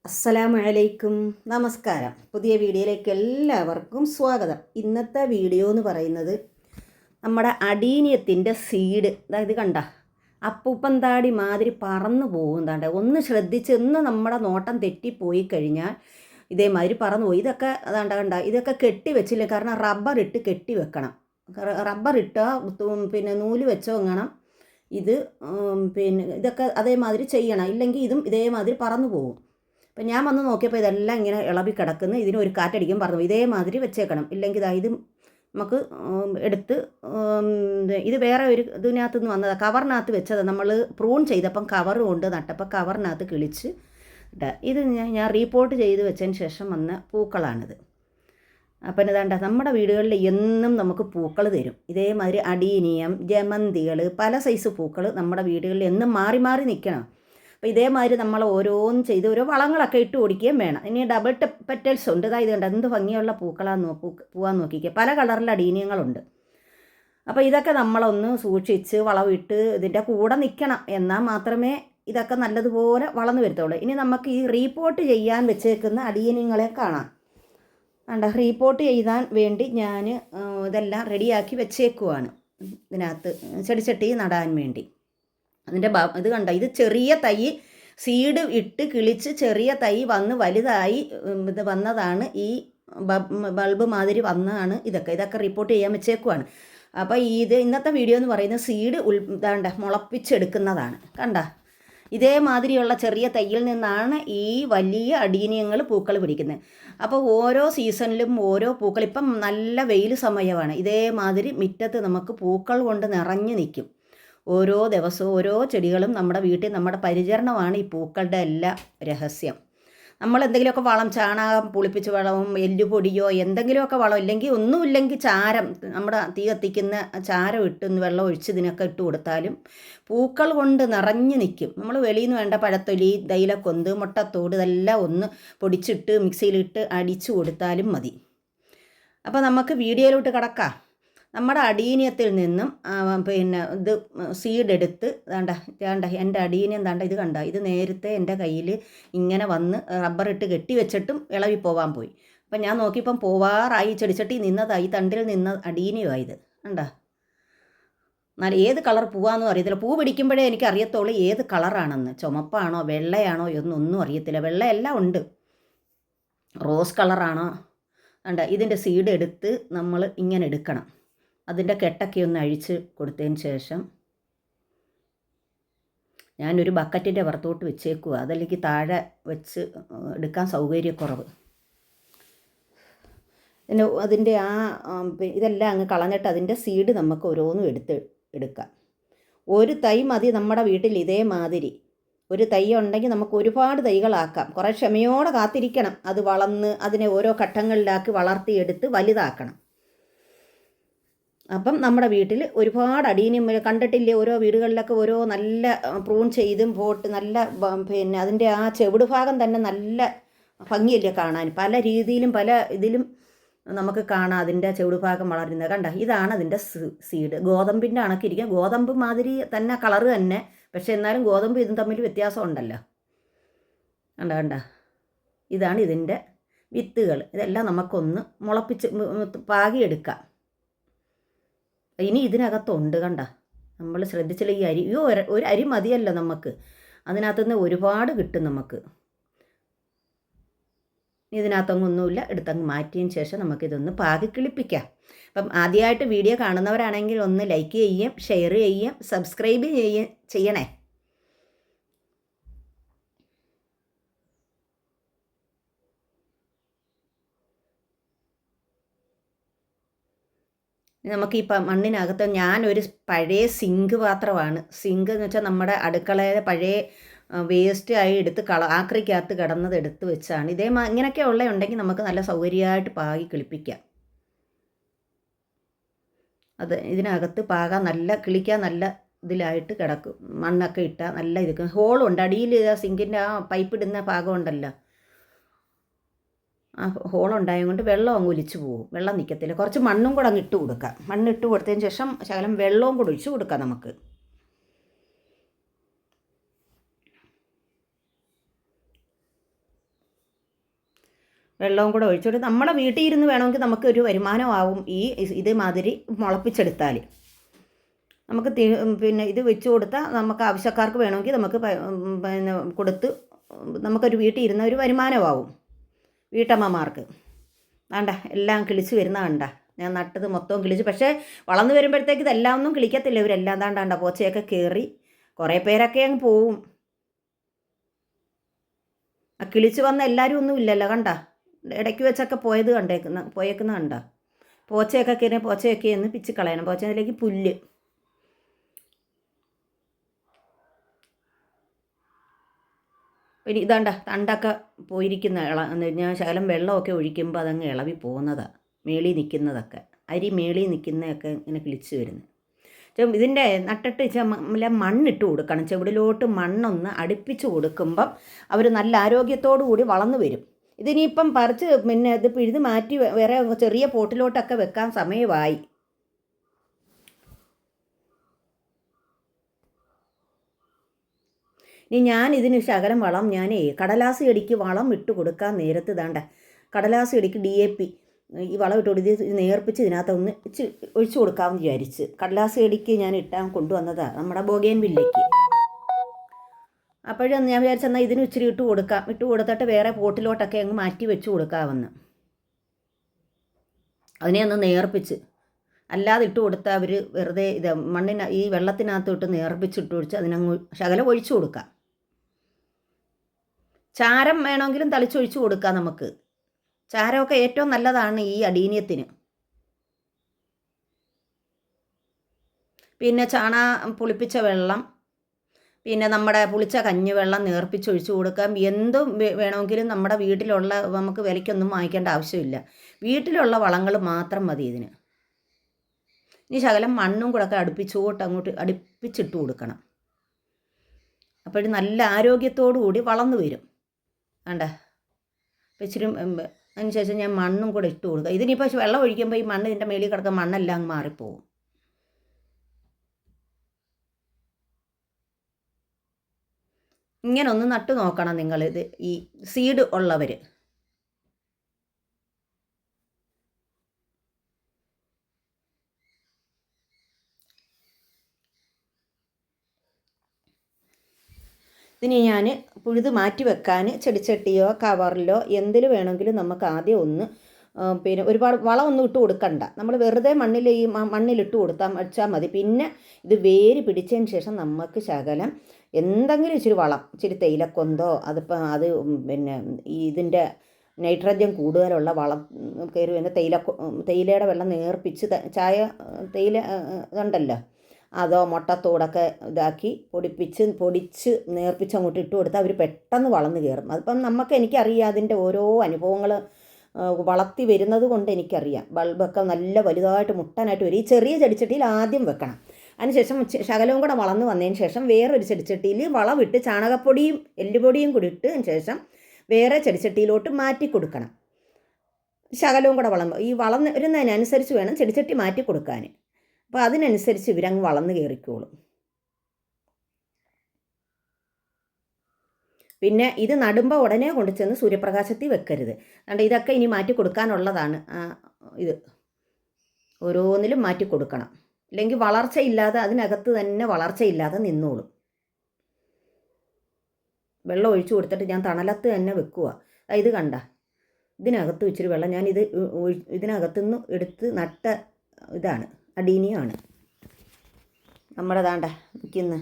അസ്സലാമു അലൈക്കും, നമസ്കാരം. പുതിയ വീഡിയോയിലേക്ക് എല്ലാവർക്കും സ്വാഗതം. ഇന്നത്തെ വീഡിയോ എന്ന് പറയുന്നത് നമ്മുടെ അടീനിയത്തിൻ്റെ സീഡ്, അതായത് കണ്ട അപ്പൂപ്പന്താടി മാതിരി പറന്നു പോകുന്നതാണ്ട്. ഒന്ന് ശ്രദ്ധിച്ച് നമ്മുടെ നോട്ടം തെറ്റിപ്പോയി കഴിഞ്ഞാൽ ഇതേമാതിരി പറന്നു പോയി. ഇതൊക്കെ അതാണ്ട കണ്ട, ഇതൊക്കെ കെട്ടി വെച്ചില്ല. കാരണം റബ്ബർ ഇട്ട് കെട്ടി വെക്കണം. റബ്ബർ ഇട്ടാൽ പിന്നെ നൂല് വെച്ചോ വേണം ഇത്. പിന്നെ ഇതൊക്കെ അതേമാതിരി ചെയ്യണം, ഇല്ലെങ്കിൽ ഇതും ഇതേമാതിരി പറന്നു പോകും. അപ്പം ഞാൻ വന്ന് നോക്കിയപ്പോൾ ഇതെല്ലാം ഇങ്ങനെ ഇളവി കിടക്കുന്നു. ഇതിന് ഒരു കാറ്റടിക്കും പറഞ്ഞു ഇതേമാതിരി വെച്ചേക്കണം, ഇല്ലെങ്കിൽ ഇത് നമുക്ക് എടുത്ത് ഇത് വേറെ ഒരു ഇതിനകത്ത് നിന്ന് വന്നതാണ്, കവറിനകത്ത് വെച്ചത്. നമ്മൾ പ്രൂൺ ചെയ്തപ്പം കവർ കൊണ്ട് നട്ടപ്പോൾ കവറിനകത്ത് കിളിച്ച് ഇത് ഞാൻ റീപോർട്ട് ചെയ്ത് വെച്ചതിന് ശേഷം വന്ന പൂക്കളാണിത്. അപ്പം ഇതാണ്ട നമ്മുടെ വീടുകളിൽ എന്നും നമുക്ക് പൂക്കൾ തരും. ഇതേമാതിരി അടീനിയം, ജമന്തികൾ, പല സൈസ് പൂക്കൾ നമ്മുടെ വീടുകളിൽ എന്നും മാറി മാറി നിൽക്കണം. അപ്പോൾ ഇതേമാതിരി നമ്മൾ ഓരോന്നും ചെയ്ത് ഓരോ വളങ്ങളൊക്കെ ഇട്ട് ഓടിക്കുകയും വേണം. ഇനി ഡബിൾ പെറ്റൽസ് ഉണ്ട്. ഇതായത് കണ്ട എന്ത് ഭംഗിയുള്ള പൂക്കളാന്ന് പൂവാൻ നോക്കിക്കുക. പല കളറിൽ അടീനിയങ്ങളുണ്ട്. അപ്പോൾ ഇതൊക്കെ നമ്മളൊന്ന് സൂക്ഷിച്ച് വളമിട്ട് ഇതിൻ്റെ കൂടെ നിൽക്കണം, എന്നാൽ മാത്രമേ ഇതൊക്കെ നല്ലതുപോലെ വളർന്നു വരത്തുള്ളൂ. ഇനി നമുക്ക് ഈ റീപോർട്ട് ചെയ്യാൻ വെച്ചേക്കുന്ന അടീനിയങ്ങളെ കാണാം. കണ്ട റീപോർട്ട് ചെയ്യാൻ വേണ്ടി ഞാൻ ഇതെല്ലാം റെഡിയാക്കി വെച്ചേക്കുവാണ്. ഇതിനകത്ത് ചെടിച്ചട്ടി നടാൻ വേണ്ടി. അതിൻ്റെ ഇത് കണ്ട, ഇത് ചെറിയ തൈ സീഡ് ഇട്ട് കിളിച്ച് ചെറിയ തൈ വന്ന് വലുതായി ഇത് വന്നതാണ്. ഈ ബൾബ് മാതിരി വന്നതാണ്. ഇതൊക്കെ റിപ്പോർട്ട് ചെയ്യാൻ വെച്ചേക്കുവാണ്. അപ്പോൾ ഇത് ഇന്നത്തെ വീഡിയോ എന്ന് പറയുന്നത് സീഡ് ഇതാണ്ട മുളപ്പിച്ചെടുക്കുന്നതാണ്. കണ്ട ഇതേമാതിരിയുള്ള ചെറിയ തൈയിൽ നിന്നാണ് ഈ വലിയ അടീനിയങ്ങൾ പൂക്കൾ പിടിക്കുന്നത്. അപ്പോൾ ഓരോ സീസണിലും ഓരോ പൂക്കൾ, ഇപ്പം നല്ല വെയിൽ സമയമാണ്, ഇതേമാതിരി മുറ്റത്ത് നമുക്ക് പൂക്കൾ കൊണ്ട് നിറഞ്ഞു നിൽക്കും. ഓരോ ദിവസവും ഓരോ ചെടികളും നമ്മുടെ വീട്ടിൽ നമ്മുടെ പരിചരണമാണ് ഈ പൂക്കളുടെ എല്ലാ രഹസ്യം. നമ്മൾ എന്തെങ്കിലുമൊക്കെ വളം, ചാണകം പുളിപ്പിച്ച് വളവും എല്ലുപൊടിയോ എന്തെങ്കിലുമൊക്കെ വളം, ഇല്ലെങ്കിൽ ഒന്നുമില്ലെങ്കിൽ ചാരം, നമ്മുടെ തീ കത്തിക്കുന്ന ചാരം ഇട്ടൊന്ന് വെള്ളം ഒഴിച്ച് ഇതിനൊക്കെ ഇട്ട് കൊടുത്താലും പൂക്കൾ കൊണ്ട് നിറഞ്ഞു നിൽക്കും. നമ്മൾ വെളിയിൽ നിന്ന് വേണ്ട പഴത്തൊലി, തൈലക്കൊന്ത്, മുട്ടത്തോട് ഇതെല്ലാം ഒന്ന് പൊടിച്ചിട്ട് മിക്സിയിലിട്ട് അടിച്ചു കൊടുത്താലും മതി. അപ്പോൾ നമുക്ക് വീഡിയോയിലോട്ട് കിടക്കാം. നമ്മുടെ അടീനിയത്തിൽ നിന്നും പിന്നെ ഇത് സീഡ് എടുത്ത് വേണ്ട എൻ്റെ അടീനിയം വേണ്ട ഇത് കണ്ട, ഇത് നേരത്തെ എൻ്റെ കയ്യിൽ ഇങ്ങനെ വന്ന് റബ്ബറിട്ട് കെട്ടി വെച്ചിട്ടും ഇളവി പോവാൻ പോയി. അപ്പം ഞാൻ നോക്കിയപ്പം പോവാറായി, ചെടിച്ചട്ടി നിന്നതായി, തണ്ടിൽ നിന്ന് അടീനിയമായത് കണ്ട. എന്നാൽ ഏത് കളർ പൂവാന്നും അറിയത്തില്ല. പൂ പിടിക്കുമ്പോഴേ എനിക്ക് അറിയത്തുള്ളൂ ഏത് കളറാണെന്ന്. ചുമപ്പാണോ വെള്ളയാണോ എന്നൊന്നും അറിയത്തില്ല. വെള്ളയെല്ലാം ഉണ്ട്. റോസ് കളറാണോ വേണ്ട. ഇതിൻ്റെ സീഡ് എടുത്ത് നമ്മൾ ഇങ്ങനെ എടുക്കണം. അതിൻ്റെ കെട്ടൊക്കെ ഒന്ന് അഴിച്ച് കൊടുത്തതിന് ശേഷം ഞാനൊരു ബക്കറ്റിൻ്റെ പുറത്തോട്ട് വെച്ചേക്കുക. അതല്ലെങ്കിൽ താഴെ വെച്ച് എടുക്കാൻ സൗകര്യക്കുറവ്. പിന്നെ അതിൻ്റെ ഇതെല്ലാം അങ്ങ് കളഞ്ഞിട്ട് അതിൻ്റെ സീഡ് നമുക്ക് ഓരോന്നും എടുക്കാം. ഒരു തൈ മതി നമ്മുടെ വീട്ടിൽ. ഇതേമാതിരി ഒരു തൈ ഉണ്ടെങ്കിൽ നമുക്ക് ഒരുപാട് തൈകളാക്കാം. കുറേ ക്ഷമയോടെ കാത്തിരിക്കണം. അത് വളർന്ന് അതിനെ ഓരോ ഘട്ടങ്ങളിലാക്കി വളർത്തിയെടുത്ത് വലുതാക്കണം. അപ്പം നമ്മുടെ വീട്ടിൽ ഒരുപാട് അടീനിയം കണ്ടിട്ടില്ലേ, ഓരോ വീടുകളിലൊക്കെ ഓരോ നല്ല പ്രൂൺ ചെയ്തും പോട്ട് നല്ല പിന്നെ അതിൻ്റെ ആ ചെവിട് ഭാഗം തന്നെ നല്ല ഭംഗിയല്ലേ കാണാൻ. പല രീതിയിലും പല ഇതിലും നമുക്ക് കാണാം അതിൻ്റെ ചെവിട് ഭാഗം വളരുന്നത്. കണ്ട ഇതാണ് അതിൻ്റെ സീഡ്. ഗോതമ്പിൻ്റെ കണക്കിരിക്കുക. ഗോതമ്പ് മാതിരി തന്നെ കളറ് തന്നെ, പക്ഷെ എന്നാലും ഗോതമ്പ് ഇതും തമ്മിൽ വ്യത്യാസം ഉണ്ടല്ലോ. കണ്ട ഇതാണ് ഇതിൻ്റെ വിത്തുകൾ. ഇതെല്ലാം നമുക്കൊന്ന് മുളപ്പിച്ച് പാകിയെടുക്കാം. ഇനി ഇതിനകത്തുണ്ട് കണ്ട, നമ്മൾ ശ്രദ്ധിച്ചില്ല ഈ അരി, ഒരു അരി മതിയല്ലോ നമുക്ക്, അതിനകത്തുനിന്ന് ഒരുപാട് കിട്ടും നമുക്ക്. ഇതിനകത്തൊന്നുമില്ല, എടുത്തങ്ങ് മാറ്റിയതിന് ശേഷം നമുക്കിതൊന്ന് പാകി കിളിപ്പിക്കാം. അപ്പം ആദ്യമായിട്ട് വീഡിയോ കാണുന്നവരാണെങ്കിൽ ഒന്ന് ലൈക്ക് ചെയ്യുകയും ഷെയർ ചെയ്യുകയും സബ്സ്ക്രൈബ് ചെയ്യണേ. നമുക്ക് ഈ മണ്ണിനകത്ത് ഞാനൊരു പഴയ സിങ്ക് പാത്രമാണ്. സിങ്ക് എന്ന് വെച്ചാൽ നമ്മുടെ അടുക്കളയിലെ പഴയ വേസ്റ്റ് ആയി എടുത്ത് ആക്രിക്കകത്ത് കിടന്നത് എടുത്ത് വെച്ചാണ്. ഇങ്ങനെയൊക്കെ ഉണ്ടെങ്കിൽ നമുക്ക് നല്ല സൗകര്യമായിട്ട് പാകി കിളിപ്പിക്കാം. അത് ഇതിനകത്ത് പാകാൻ നല്ല കിളിക്കാൻ നല്ല ഇതിലായിട്ട് കിടക്കും. മണ്ണൊക്കെ ഇട്ടാൽ നല്ല ഇരിക്കും. ഹോളുണ്ട് അടിയിൽ. സിങ്കിൻ്റെ ആ പൈപ്പ് ഇടുന്ന ഭാഗം ഉണ്ടല്ലോ, ആ ഹോളുണ്ടായതുകൊണ്ട് വെള്ളം അങ്ങ് ഒലിച്ച് പോകും, വെള്ളം നിൽക്കത്തില്ല. കുറച്ച് മണ്ണും കൂടെ അങ്ങ് ഇട്ട് കൊടുക്കാം. മണ്ണിട്ട് കൊടുത്തതിന് ശേഷം ശകലം വെള്ളവും കൂടെ ഒഴിച്ച് കൊടുക്കാം നമുക്ക്. വെള്ളവും കൂടെ ഒഴിച്ചിട്ട് നമ്മളെ വീട്ടിൽ ഇരുന്ന് വേണമെങ്കിൽ നമുക്കൊരു വരുമാനമാവും ഈ ഇതേമാതിരി മുളപ്പിച്ചെടുത്താൽ. നമുക്ക് പിന്നെ ഇത് വെച്ച് കൊടുത്താൽ നമുക്ക് ആവശ്യക്കാർക്ക് വേണമെങ്കിൽ നമുക്ക് പിന്നെ കൊടുത്ത് നമുക്കൊരു വീട്ടിൽ ഇരുന്ന ഒരു വരുമാനമാവും വീട്ടമ്മമാർക്ക്. വേണ്ട എല്ലാം കിളിച്ച് വരുന്ന കണ്ട ഞാൻ നട്ടത് മൊത്തവും കിളിച്ച്. പക്ഷേ വളർന്നു വരുമ്പോഴത്തേക്ക് ഇതെല്ലാം ഒന്നും കിളിക്കത്തില്ല. ഇവരെല്ലാം താണ്ടാണ്ട പോച്ചയൊക്കെ കയറി കുറേ പേരൊക്കെ അങ്ങ് പോവും. കിളിച്ച് വന്ന എല്ലാവരും ഒന്നും ഇല്ലല്ലോ കണ്ട, ഇടയ്ക്ക് വെച്ചൊക്കെ പോയേക്കുന്ന കണ്ട. പോച്ചയൊക്കെ കയറി പോച്ചയൊക്കെ ഒന്ന് പിച്ച് കളയണം. പോച്ചയിലേക്ക് പുല്ല്. പിന്നെ ഇതാണ്ട തണ്ടൊക്കെ പോയിരിക്കുന്ന ഞാൻ ശകലം വെള്ളമൊക്കെ ഒഴിക്കുമ്പോൾ അതങ്ങ് ഇളവി പോകുന്നതാണ്. മേളിൽ നിൽക്കുന്നതൊക്കെ അരി മേളിൽ നിൽക്കുന്നതൊക്കെ ഇങ്ങനെ കിളിച്ച് വരുന്നത്. ഇതിൻ്റെ നട്ടിട്ട് മണ്ണിട്ട് കൊടുക്കണം. ചെവിടിലോട്ട് മണ്ണൊന്ന് അടുപ്പിച്ച് കൊടുക്കുമ്പം അവർ നല്ല ആരോഗ്യത്തോടു കൂടി വളർന്നു വരും. ഇതിനിപ്പം പറിച്ച് പിന്നെ ഇത് പിഴുത് മാറ്റി വേറെ ചെറിയ പോട്ടിലോട്ടൊക്കെ വെക്കാൻ സമയമായി. ഇനി ഞാൻ ഇതിന് ശകലം വളം കടലാസ് ചെടിക്ക് വളം ഇട്ട് കൊടുക്കാൻ നേരത്ത് ഇതാണ്ട കടലാസ് ചെടിക്ക് DAP ഈ വളം ഇട്ട് കൊടുത്ത് നേർപ്പിച്ച് ഇതിനകത്ത് ഒന്ന് ഒഴിച്ചു കൊടുക്കാമെന്ന് വിചാരിച്ച് കടലാസ് ചെടിക്ക് ഞാൻ ഇട്ടാൻ കൊണ്ടുവന്നതാണ് നമ്മുടെ ബോഗെയിൻവില്ലയ്ക്ക്. അപ്പോഴും ഞാൻ വിചാരിച്ചെന്നാൽ ഇതിന് ഇച്ചിരി ഇട്ട് കൊടുത്തിട്ട് വേറെ പോട്ടിലോട്ടൊക്കെ അങ്ങ് മാറ്റി വെച്ച് കൊടുക്കാമെന്ന്. അതിനെ ഒന്ന് നേർപ്പിച്ച്, അല്ലാതെ ഇട്ട് കൊടുത്താൽ അവർ വെറുതെ ഇത് ഈ വെള്ളത്തിനകത്ത് ഇട്ട് നേർപ്പിച്ചിട്ട് ഒഴിച്ച് അതിനങ്ങ് ശകലം ഒഴിച്ചു കൊടുക്കാം. ചാരം വേണമെങ്കിലും തളിച്ചൊഴിച്ച് കൊടുക്കാം നമുക്ക്. ചാരമൊക്കെ ഏറ്റവും നല്ലതാണ് ഈ അടീനിയത്തിന്. പിന്നെ പുളിപ്പിച്ച വെള്ളം, പിന്നെ നമ്മുടെ പുളിച്ച കഞ്ഞിവെള്ളം നേർപ്പിച്ചൊഴിച്ച് കൊടുക്കാം. എന്തും വേണമെങ്കിലും നമ്മുടെ വീട്ടിലുള്ള, നമുക്ക് വിലയ്ക്കൊന്നും വാങ്ങിക്കേണ്ട ആവശ്യമില്ല. വീട്ടിലുള്ള വളങ്ങൾ മാത്രം മതി ഇതിന്. ഇനി ശകലം മണ്ണും കൂടെ ഒക്കെ അങ്ങോട്ട് അടുപ്പിച്ചിട്ട് കൊടുക്കണം. അപ്പോഴും നല്ല ആരോഗ്യത്തോടു കൂടി വളർന്നു വരും. വേണ്ട ഇച്ചിരി അതിനുശേഷം ഞാൻ മണ്ണും കൂടെ ഇട്ട് കൊടുക്കുക. ഇതിനിപ്പോൾ വെള്ളം ഒഴിക്കുമ്പോൾ ഈ മണ്ണ് ഇതിൻ്റെ മേളിൽ കിടക്കുന്ന മണ്ണെല്ലാം അങ്ങ് മാറിപ്പോവും. ഇങ്ങനെ ഒന്ന് നട്ടു നോക്കണം നിങ്ങളിത്, ഈ സീഡ് ഉള്ളവർ. ഇതിന് ഞാൻ പുഴുത് മാറ്റി വെക്കാൻ ചെടിച്ചട്ടിയോ കവറിലോ എന്തിൽ വേണമെങ്കിലും നമുക്ക് ആദ്യം ഒന്ന് പിന്നെ ഒരുപാട് വളമൊന്നും ഇട്ട് കൊടുക്കണ്ട. നമ്മൾ വെറുതെ മണ്ണിലിട്ട് വെച്ചാൽ മതി. പിന്നെ ഇത് വേര് പിടിച്ചതിന് ശേഷം നമുക്ക് ശകലം എന്തെങ്കിലും ഇച്ചിരി വളം, ഇച്ചിരി തേയിലക്കൊന്തോ അത് പിന്നെ ഇതിൻ്റെ നൈട്രജൻ കൂടുതലുള്ള വളം കയറി വരുന്ന തേയിലയുടെ വെള്ളം നേർപ്പിച്ച് തേയില ഇതുണ്ടല്ലോ അതോ മുട്ടത്തോടൊക്കെ ഇതാക്കി പൊടിച്ച് നേർപ്പിച്ച് അങ്ങോട്ട് ഇട്ട് കൊടുത്താൽ അവർ പെട്ടെന്ന് വളർന്നു കയറും. അതിപ്പം എനിക്കറിയാം അതിൻ്റെ ഓരോ അനുഭവങ്ങൾ വളർത്തി വരുന്നത് കൊണ്ട് എനിക്കറിയാം. ബൾബൊക്കെ നല്ല വലുതായിട്ട് മുട്ടാനായിട്ട് വരും. ഈ ചെറിയ ചെടിച്ചട്ടിയിൽ ആദ്യം വെക്കണം. അതിനുശേഷം ശകലവും കൂടെ വളർന്നു വന്നതിന് ശേഷം വേറൊരു ചെടിച്ചട്ടിയിൽ വളമിട്ട് ചാണകപ്പൊടിയും എല്ലുപൊടിയും കൂടി ഇട്ടതിന് ശേഷം വേറെ ചെടിച്ചട്ടിയിലോട്ട് മാറ്റി കൊടുക്കണം. ശകലവും കൂടെ ഈ വളർന്നതിനനുസരിച്ച് വേണം ചെടിച്ചട്ടി മാറ്റി കൊടുക്കാൻ. അപ്പോൾ അതിനനുസരിച്ച് ഇവരങ്ങ് വളർന്നു കയറിക്കോളും. പിന്നെ ഇത് നടുമ്പോൾ ഉടനെ കൊണ്ട് ചെന്ന് സൂര്യപ്രകാശത്തിൽ വെക്കരുത്. അതുകൊണ്ട് ഇതൊക്കെ ഇനി മാറ്റി കൊടുക്കാനുള്ളതാണ്. ഇത് ഓരോന്നിലും മാറ്റി കൊടുക്കണം. ഇല്ലെങ്കിൽ വളർച്ചയില്ലാതെ അതിനകത്ത് തന്നെ വളർച്ചയില്ലാതെ നിന്നോളും. വെള്ളം ഒഴിച്ചു കൊടുത്തിട്ട് ഞാൻ തണലത്ത് തന്നെ വെക്കുക. ഇത് കണ്ട ഇതിനകത്ത് ഇച്ചിരി വെള്ളം ഞാനിത് ഇതിനകത്തുനിന്ന് എടുത്ത് നട്ട ഇതാണ് അടീനിയമാണ്. നമ്മുടെ ദാണ്ട നിൽക്കുന്ന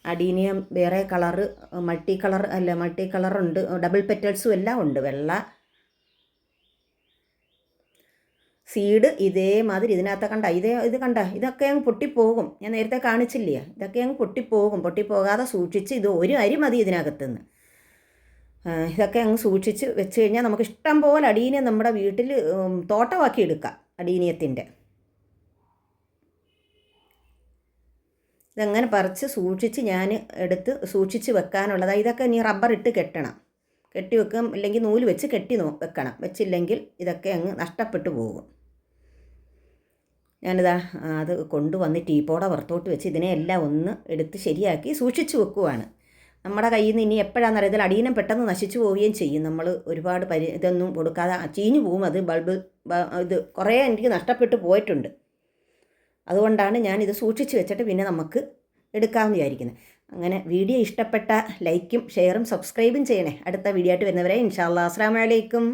അടീനിയം വേറെ കളറ് മൾട്ടി കളറുണ്ട്, ഡബിൾ പെറ്റൽസും എല്ലാം ഉണ്ട്. വെള്ള സീഡ് ഇതേമാതിരി ഇതിനകത്ത് കണ്ട ഇത് കണ്ട ഇതൊക്കെ അങ്ങ് പൊട്ടിപ്പോകും. ഞാൻ നേരത്തെ കാണിച്ചില്ലേ, ഇതൊക്കെ അങ്ങ് പൊട്ടിപ്പോകാതെ സൂക്ഷിച്ച് ഇത് ഒരു അരി മതി ഇതിനകത്തുനിന്ന്. ഇതൊക്കെ അങ്ങ് സൂക്ഷിച്ച് വെച്ച് കഴിഞ്ഞാൽ നമുക്ക് ഇഷ്ടം പോലെ അടീനിയം നമ്മുടെ വീട്ടിൽ തോട്ടമാക്കി എടുക്കാം. അടീനിയത്തിൻ്റെ ഇതങ്ങനെ പറിച്ച് സൂക്ഷിച്ച് ഞാൻ എടുത്ത് സൂക്ഷിച്ച് വെക്കാനുള്ളതാണ്. ഇതൊക്കെ ഇനി റബ്ബർ ഇട്ട് കെട്ടി വെക്കും, അല്ലെങ്കിൽ നൂല് വെച്ച് വെക്കണം. വെച്ചില്ലെങ്കിൽ ഇതൊക്കെ അങ്ങ് നഷ്ടപ്പെട്ടു പോകും. ഞാനിതാ അത് കൊണ്ടുവന്ന് ടീപ്പോടെ പുറത്തോട്ട് വെച്ച് ഇതിനെല്ലാം ഒന്ന് എടുത്ത് ശരിയാക്കി സൂക്ഷിച്ച് വെക്കുവാണ്. നമ്മുടെ കയ്യിൽ നിന്ന് ഇനി എപ്പോഴാണെന്നറിയത്തില്ല അടീനം പെട്ടെന്ന് നശിച്ചു പോവുകയും ചെയ്യും. നമ്മൾ ഒരുപാട് ഇതൊന്നും കൊടുക്കാതെ ചീഞ്ഞു പോവും. അത് ബൾബ് ഇത് കുറേ എനിക്ക് നഷ്ടപ്പെട്ടു പോയിട്ടുണ്ട്. അതുകൊണ്ടാണ് ഞാനിത് സൂക്ഷിച്ച് വെച്ചിട്ട് പിന്നെ നമുക്ക് എടുക്കാമെന്ന് വിചാരിക്കുന്നത്. അങ്ങനെ വീഡിയോ ഇഷ്ടപ്പെട്ട ലൈക്കും ഷെയറും സബ്സ്ക്രൈബും ചെയ്യണേ. അടുത്ത വീഡിയോ ആയിട്ട് വരുന്നവരെ ഇൻഷാ അല്ലാഹ്. അസ്സലാമു അലൈക്കും.